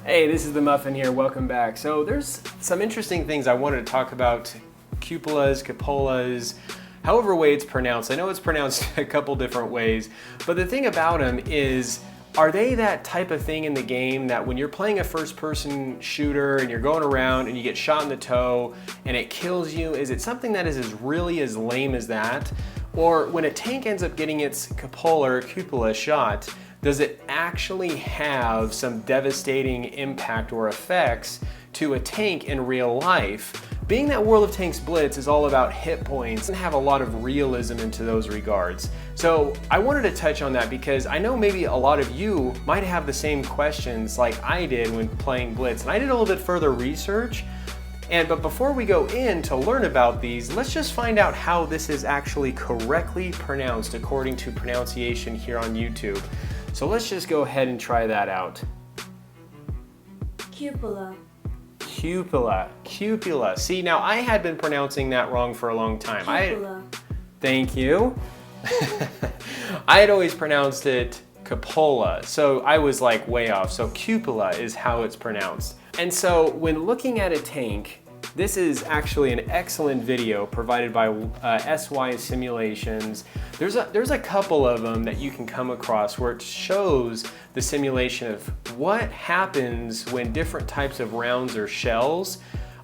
Hey, this is the Muffin here, welcome back. So there's some interesting things I wanted to talk about. Cupolas, however way it's pronounced. I know it's pronounced a couple different ways, but the thing about them is, are they that type of thing in the game that when you're playing a first-person shooter and you're going around and you get shot in the toe and it kills you, is it something that is as lame as that? Or when a tank ends up getting its cupola shot, does it actually have some devastating impact or effects to a tank in real life? Being that World of Tanks Blitz is all about hit points and have a lot of realism into those regards. So I wanted to touch on that because I know maybe a lot of you might have the same questions like I did when playing Blitz. And I did a little bit further research. But before we go in to learn about these, let's just find out how this is actually correctly pronounced according to pronunciation here on YouTube. So let's just go ahead and try that out. Cupola. Cupula. See, now I had been pronouncing that wrong for a long time. Cupola. Thank you. I had always pronounced it cupola, so I was like way off. So cupola is how it's pronounced. And so when looking at a tank, this is actually an excellent video provided by SY Simulations. There's a couple of them that you can come across where it shows the simulation of what happens when different types of rounds or shells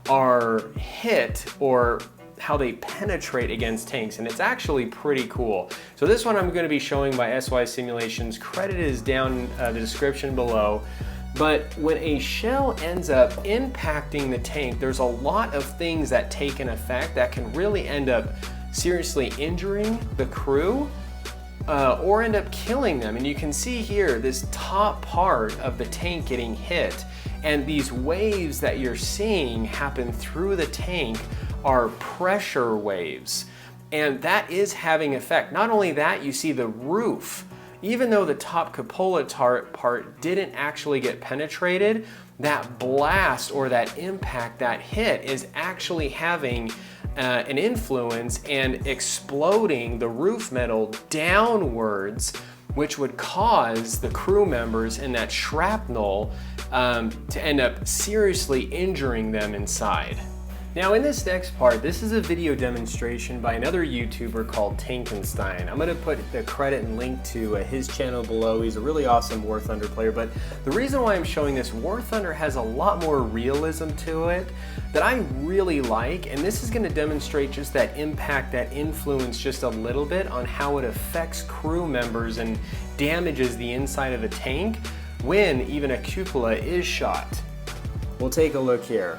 are hit or how they penetrate against tanks, and it's actually pretty cool. So this one I'm going to be showing by SY Simulations. Credit is down in the description below. But when a shell ends up impacting the tank, there's a lot of things that take an effect that can really end up seriously injuring the crew or end up killing them. And you can see here this top part of the tank getting hit, and these waves that you're seeing happen through the tank are pressure waves, and that is having effect. Not only that, you see the roof. Even though the top cupola part didn't actually get penetrated, that blast or that impact, that hit, is actually having an influence and exploding the roof metal downwards, which would cause the crew members in that shrapnel to end up seriously injuring them inside. Now in this next part, this is a video demonstration by another YouTuber called Tankenstein. I'm going to put the credit and link to his channel below. He's a really awesome War Thunder player, but the reason why I'm showing this, War Thunder has a lot more realism to it that I really like, and this is going to demonstrate just that impact, that influence just a little bit on how it affects crew members and damages the inside of a tank when even a cupola is shot. We'll take a look here.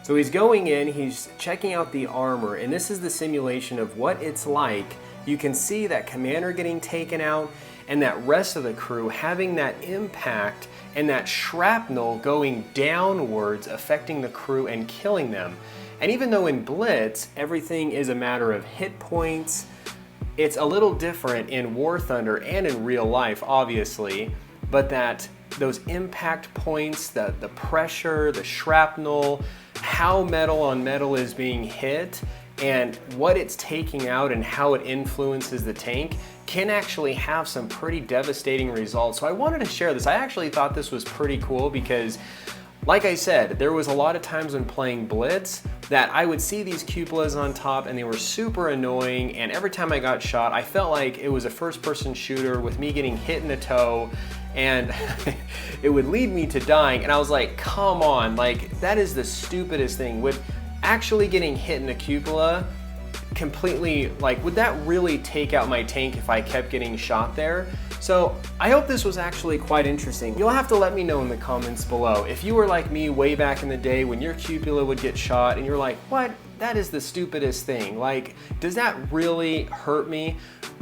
So he's going in, he's checking out the armor, and this is the simulation of what it's like. You can see that commander getting taken out and that rest of the crew having that impact and that shrapnel going downwards, affecting the crew and killing them. And even though in Blitz, everything is a matter of hit points, it's a little different in War Thunder and in real life, obviously, but that those impact points, the pressure, the shrapnel, how metal on metal is being hit, and what it's taking out and how it influences the tank can actually have some pretty devastating results. So I wanted to share this. I actually thought this was pretty cool because, like I said, there was a lot of times when playing Blitz that I would see these cupolas on top and they were super annoying, and every time I got shot, I felt like it was a first-person shooter with me getting hit in the toe, and it would lead me to dying, and I was like, come on, like, that is the stupidest thing. With actually getting hit in the cupola completely, like, would that really take out my tank if I kept getting shot there? So I hope this was actually quite interesting. You'll have to let me know in the comments below if you were like me way back in the day when your cupola would get shot and you're like, what? That is the stupidest thing. Like, does that really hurt me?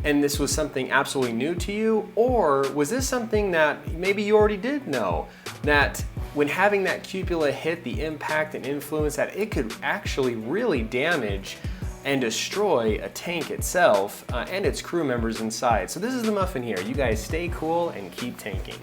And this was something absolutely new to you? Or was this something that maybe you already did know? That when having that cupola hit, the impact and influence, that it could actually really damage and destroy a tank itself and its crew members inside. So this is the Muffin here. You guys stay cool and keep tanking.